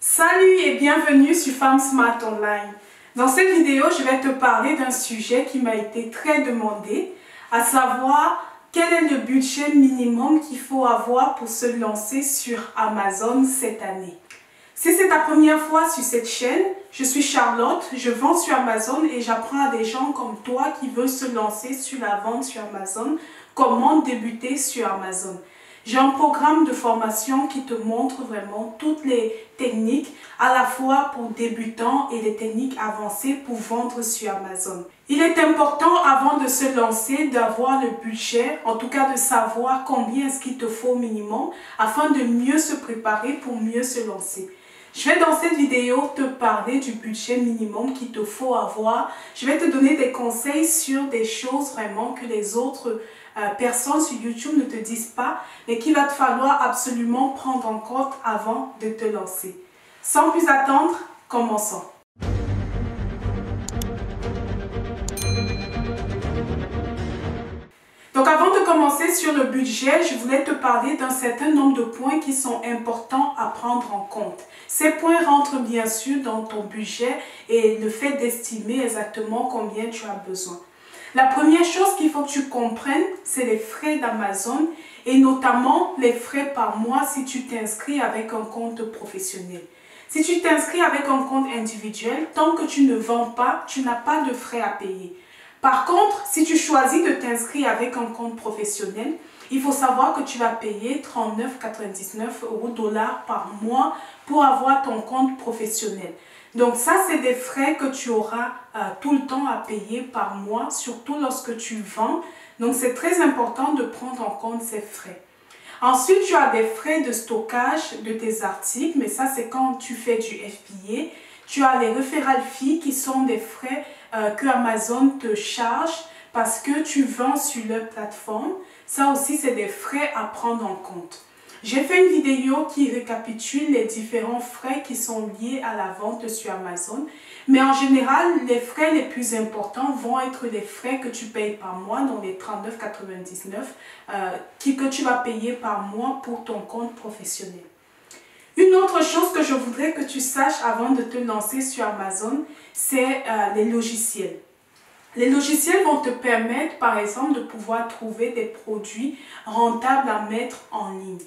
Salut et bienvenue sur Femme Smart Online. Dans cette vidéo, je vais te parler d'un sujet qui m'a été très demandé, à savoir quel est le budget minimum qu'il faut avoir pour se lancer sur Amazon cette année. Si c'est ta première fois sur cette chaîne, je suis Charlotte, je vends sur Amazon et j'apprends à des gens comme toi qui veulent se lancer sur la vente sur Amazon, comment débuter sur Amazon. J'ai un programme de formation qui te montre vraiment toutes les techniques, à la fois pour débutants et les techniques avancées pour vendre sur Amazon. Il est important avant de se lancer d'avoir le budget, en tout cas de savoir combien est-ce qu'il te faut au minimum, afin de mieux se préparer pour mieux se lancer. Je vais dans cette vidéo te parler du budget minimum qu'il te faut avoir. Je vais te donner des conseils sur des choses vraiment que les autres personnes sur YouTube ne te disent pas, mais qu'il va te falloir absolument prendre en compte avant de te lancer. Sans plus attendre, commençons. Donc avant de commencer sur le budget, je voulais te parler d'un certain nombre de points qui sont importants à prendre en compte. Ces points rentrent bien sûr dans ton budget et le fait d'estimer exactement combien tu as besoin. La première chose qu'il faut que tu comprennes, c'est les frais d'Amazon et notamment les frais par mois si tu t'inscris avec un compte professionnel. Si tu t'inscris avec un compte individuel, tant que tu ne vends pas, tu n'as pas de frais à payer. Par contre, si tu choisis de t'inscrire avec un compte professionnel, il faut savoir que tu vas payer 39,99 $ par mois pour avoir ton compte professionnel. Donc ça, c'est des frais que tu auras tout le temps à payer par mois, surtout lorsque tu vends. Donc c'est très important de prendre en compte ces frais. Ensuite, tu as des frais de stockage de tes articles, mais ça c'est quand tu fais du FBA. Tu as les referral fees qui sont des frais que Amazon te charge parce que tu vends sur leur plateforme. Ça aussi, c'est des frais à prendre en compte. J'ai fait une vidéo qui récapitule les différents frais qui sont liés à la vente sur Amazon. Mais en général, les frais les plus importants vont être les frais que tu payes par mois, donc les 39,99 que tu vas payer par mois pour ton compte professionnel. Une autre chose que je voudrais que tu saches avant de te lancer sur Amazon, c'est les logiciels. Les logiciels vont te permettre, par exemple, de pouvoir trouver des produits rentables à mettre en ligne.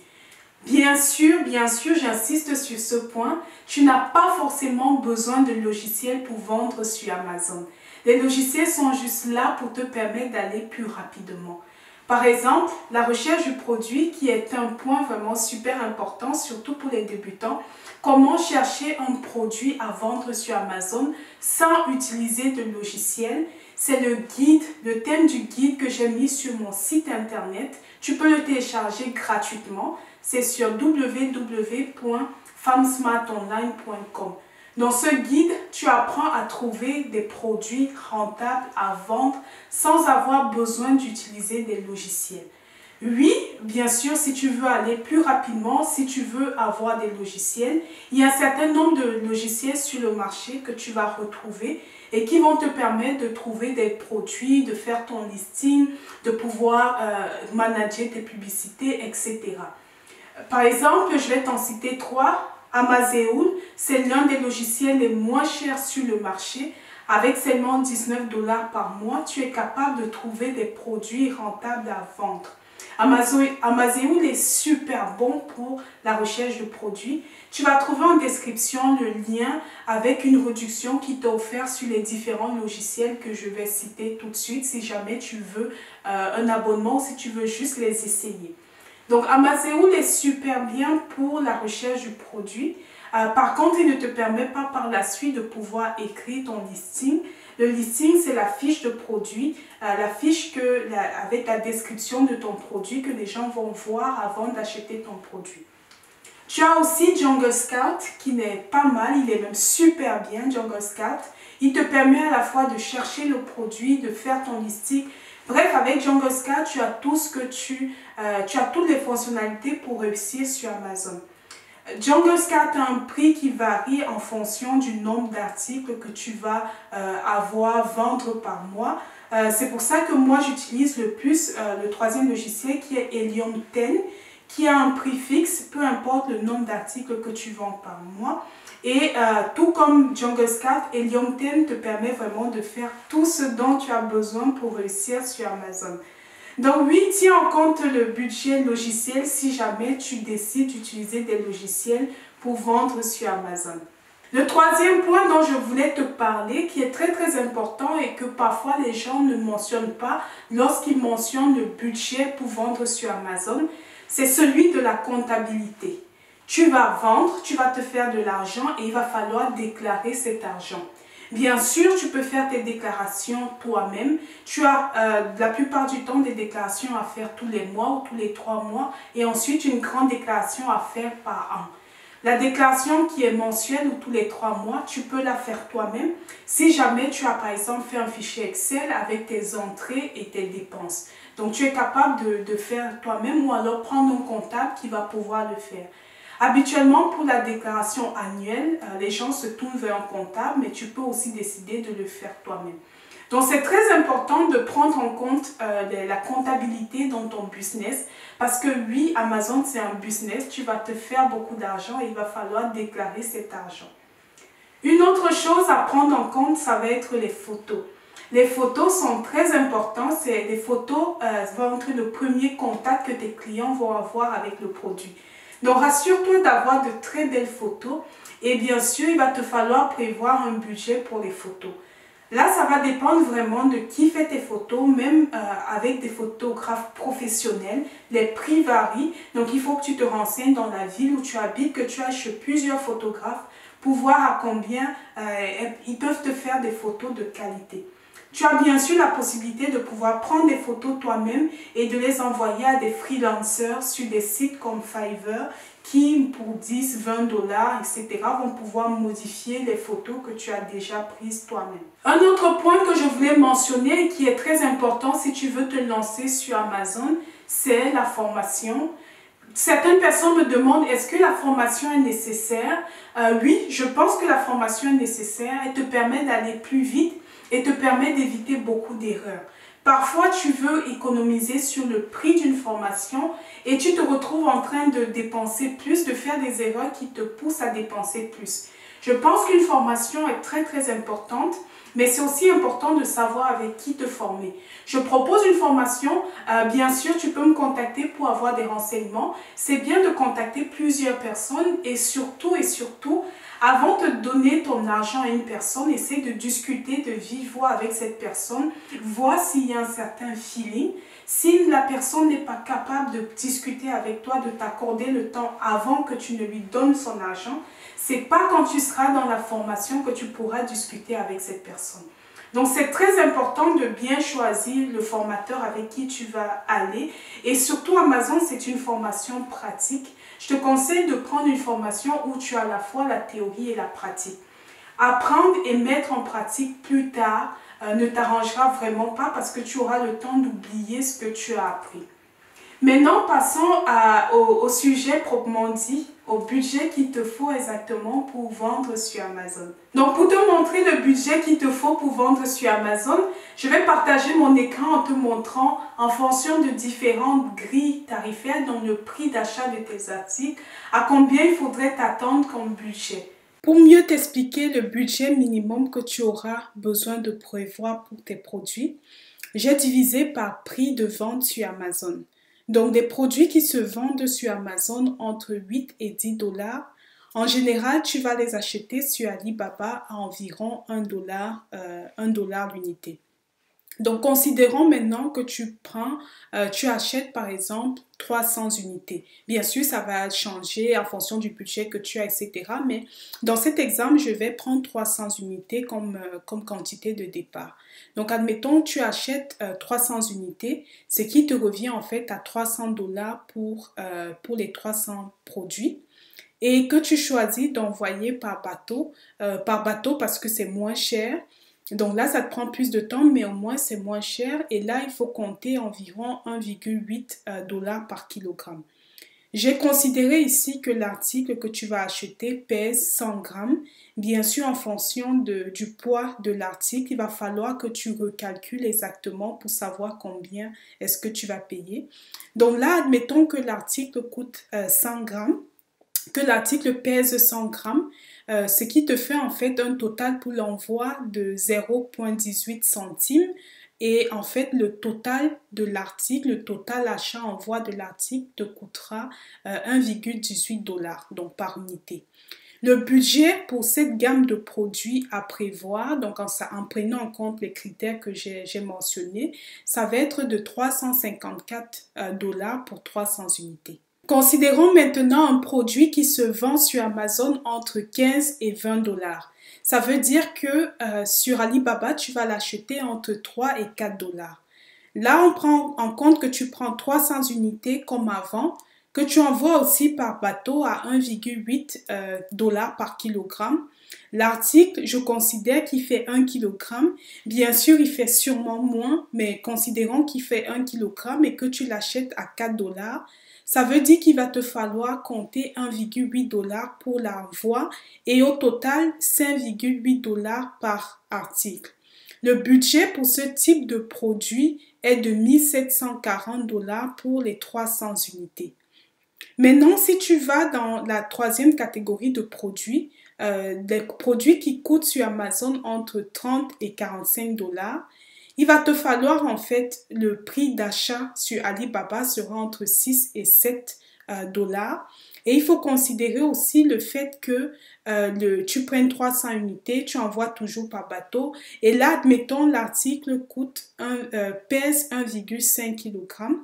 Bien sûr, j'insiste sur ce point, tu n'as pas forcément besoin de logiciels pour vendre sur Amazon. Les logiciels sont juste là pour te permettre d'aller plus rapidement. Par exemple, la recherche du produit qui est un point vraiment super important, surtout pour les débutants. Comment chercher un produit à vendre sur Amazon sans utiliser de logiciel? C'est le guide, le thème du guide que j'ai mis sur mon site internet. Tu peux le télécharger gratuitement. C'est sur www.femsmartonline.com. Dans ce guide, tu apprends à trouver des produits rentables à vendre sans avoir besoin d'utiliser des logiciels. Oui, bien sûr, si tu veux aller plus rapidement, si tu veux avoir des logiciels, il y a un certain nombre de logiciels sur le marché que tu vas retrouver et qui vont te permettre de trouver des produits, de faire ton listing, de pouvoir manager tes publicités, etc. Par exemple, je vais t'en citer 3. Amazon, c'est l'un des logiciels les moins chers sur le marché. Avec seulement 19 $ par mois, tu es capable de trouver des produits rentables à vendre. Amazon est super bon pour la recherche de produits. Tu vas trouver en description le lien avec une réduction qui t'est offerte sur les différents logiciels que je vais citer tout de suite si jamais tu veux un abonnement ou si tu veux juste les essayer. Donc Amazon est super bien pour la recherche du produit. Par contre, il ne te permet pas par la suite de pouvoir écrire ton listing. Le listing, c'est la fiche de produit, la fiche avec la description de ton produit que les gens vont voir avant d'acheter ton produit. Tu as aussi Jungle Scout qui n'est pas mal, il est même super bien, Jungle Scout. Il te permet à la fois de chercher le produit, de faire ton listing. Bref, avec Jungle Scout, tu as tout ce que tu as toutes les fonctionnalités pour réussir sur Amazon. Jungle Scout a un prix qui varie en fonction du nombre d'articles que tu vas vendre par mois. C'est pour ça que moi j'utilise le plus le troisième logiciel qui est Helium 10, qui a un prix fixe, peu importe le nombre d'articles que tu vends par mois. Et tout comme Jungle Scout, Helium 10 te permet vraiment de faire tout ce dont tu as besoin pour réussir sur Amazon. Donc oui, tiens en compte le budget logiciel si jamais tu décides d'utiliser des logiciels pour vendre sur Amazon. Le troisième point dont je voulais te parler, qui est très important et que parfois les gens ne mentionnent pas lorsqu'ils mentionnent le budget pour vendre sur Amazon, c'est celui de la comptabilité. Tu vas vendre, tu vas te faire de l'argent et il va falloir déclarer cet argent. Bien sûr, tu peux faire tes déclarations toi-même. Tu as la plupart du temps des déclarations à faire tous les mois ou tous les 3 mois et ensuite une grande déclaration à faire par an. La déclaration qui est mensuelle ou tous les 3 mois, tu peux la faire toi-même si jamais tu as par exemple fait un fichier Excel avec tes entrées et tes dépenses. Donc tu es capable de faire toi-même ou alors prendre un comptable qui va pouvoir le faire. Habituellement, pour la déclaration annuelle, les gens se tournent vers un comptable, mais tu peux aussi décider de le faire toi-même. Donc, c'est très important de prendre en compte la comptabilité dans ton business parce que oui, Amazon, c'est un business, tu vas te faire beaucoup d'argent et il va falloir déclarer cet argent. Une autre chose à prendre en compte, ça va être les photos. Les photos sont très importantes, les photos vont être le premier contact que tes clients vont avoir avec le produit. Donc, rassure-toi d'avoir de très belles photos et bien sûr, il va te falloir prévoir un budget pour les photos. Là, ça va dépendre vraiment de qui fait tes photos, même avec des photographes professionnels, les prix varient. Donc, il faut que tu te renseignes dans la ville où tu habites, que tu ailles chez plusieurs photographes pour voir à combien ils peuvent te faire des photos de qualité. Tu as bien sûr la possibilité de pouvoir prendre des photos toi-même et de les envoyer à des freelancers sur des sites comme Fiverr qui, pour 10, 20 dollars, etc., vont pouvoir modifier les photos que tu as déjà prises toi-même. Un autre point que je voulais mentionner et qui est très important si tu veux te lancer sur Amazon, c'est la formation. Certaines personnes me demandent, est-ce que la formation est nécessaire? Oui, je pense que la formation est nécessaire. Elle te permet d'aller plus vite et te permet d'éviter beaucoup d'erreurs. Parfois, tu veux économiser sur le prix d'une formation et tu te retrouves en train de dépenser plus, de faire des erreurs qui te poussent à dépenser plus. Je pense qu'une formation est très importante, mais c'est aussi important de savoir avec qui te former. Je propose une formation, bien sûr, tu peux me contacter pour avoir des renseignements. C'est bien de contacter plusieurs personnes et surtout, avant de donner ton argent à une personne, essaie de discuter de vive voix avec cette personne, voir s'il y a un certain feeling. Si la personne n'est pas capable de discuter avec toi, de t'accorder le temps avant que tu ne lui donnes son argent, c'est pas quand tu seras dans la formation que tu pourras discuter avec cette personne. Donc, c'est très important de bien choisir le formateur avec qui tu vas aller. Et surtout, Amazon, c'est une formation pratique. Je te conseille de prendre une formation où tu as à la fois la théorie et la pratique. Apprendre et mettre en pratique plus tard ne t'arrangera vraiment pas parce que tu auras le temps d'oublier ce que tu as appris. Maintenant, passons au sujet proprement dit, au budget qu'il te faut exactement pour vendre sur Amazon. Donc, pour te montrer le budget qu'il te faut pour vendre sur Amazon, je vais partager mon écran en te montrant en fonction de différentes grilles tarifaires, donc le prix d'achat de tes articles, à combien il faudrait t'attendre comme budget. Pour mieux t'expliquer le budget minimum que tu auras besoin de prévoir pour tes produits, j'ai divisé par prix de vente sur Amazon. Donc, des produits qui se vendent sur Amazon entre 8 et 10 dollars. En général, tu vas les acheter sur Alibaba à environ 1 dollar l'unité. Donc, considérons maintenant que tu achètes par exemple 300 unités. Bien sûr, ça va changer en fonction du budget que tu as, etc. Mais dans cet exemple, je vais prendre 300 unités comme quantité de départ. Donc, admettons, tu achètes 300 unités, ce qui te revient en fait à 300 dollars pour les 300 produits. Et que tu choisis d'envoyer par bateau parce que c'est moins cher. Donc là, ça te prend plus de temps, mais au moins c'est moins cher. Et là, il faut compter environ 1,8 dollars par kilogramme. J'ai considéré ici que l'article que tu vas acheter pèse 100 grammes. Bien sûr, en fonction du poids de l'article, il va falloir que tu recalcules exactement pour savoir combien est-ce que tu vas payer. Donc là, admettons que l'article coûte 100 grammes, que l'article pèse 100 grammes. ce qui te fait en fait un total pour l'envoi de 0,18 centimes. Et en fait, le total de l'article, le total achat-envoi de l'article te coûtera 1,18 $, donc par unité. Le budget pour cette gamme de produits à prévoir, donc en prenant en compte les critères que j'ai mentionnés, ça va être de 354 $ pour 300 unités. Considérons maintenant un produit qui se vend sur Amazon entre 15 et 20 $. Ça veut dire que sur Alibaba, tu vas l'acheter entre 3 et 4 $. Là, on prend en compte que tu prends 300 unités comme avant, que tu envoies aussi par bateau à 1,8 $ par kilogramme. L'article, je considère qu'il fait 1 kg. Bien sûr, il fait sûrement moins, mais considérons qu'il fait 1 kg et que tu l'achètes à 4 $. Ça veut dire qu'il va te falloir compter 1,8 $ pour l'envoi et au total 5,8 $ par article. Le budget pour ce type de produit est de 1 740 $ pour les 300 unités. Maintenant, si tu vas dans la troisième catégorie de produits, des produits qui coûtent sur Amazon entre 30 et 45 $, il va te falloir en fait le prix d'achat sur Alibaba sera entre 6 et 7 $. Et il faut considérer aussi le fait que tu prennes 300 unités, tu envoies toujours par bateau. Et là, admettons, l'article pèse 1,5 kg.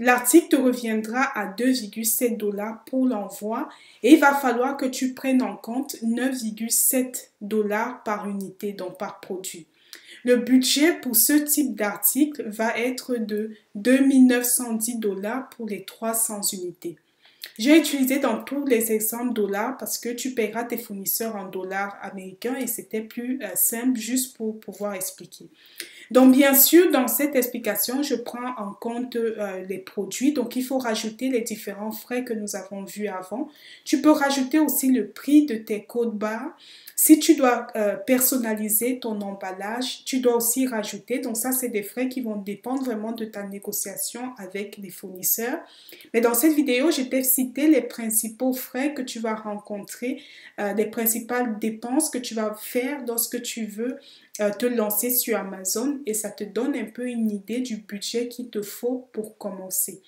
L'article te reviendra à 2,7 $ pour l'envoi et il va falloir que tu prennes en compte 9,7 $ par unité, donc par produit. Le budget pour ce type d'article va être de 2 910 $ pour les 300 unités. J'ai utilisé dans tous les exemples dollars parce que tu paieras tes fournisseurs en dollars américains et c'était plus simple juste pour pouvoir expliquer. Donc bien sûr, dans cette explication, je prends en compte les produits. Donc il faut rajouter les différents frais que nous avons vus avant. Tu peux rajouter aussi le prix de tes codes barres. Si tu dois personnaliser ton emballage, tu dois aussi rajouter. Donc ça, c'est des frais qui vont dépendre vraiment de ta négociation avec les fournisseurs. Mais dans cette vidéo, je t'ai cité les principaux frais que tu vas rencontrer, les principales dépenses que tu vas faire lorsque tu veux te lancer sur Amazon et ça te donne un peu une idée du budget qu'il te faut pour commencer.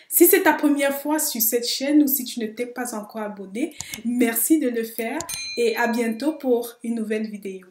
Si c'est ta première fois sur cette chaîne ou si tu ne t'es pas encore abonné, merci de le faire et à bientôt pour une nouvelle vidéo.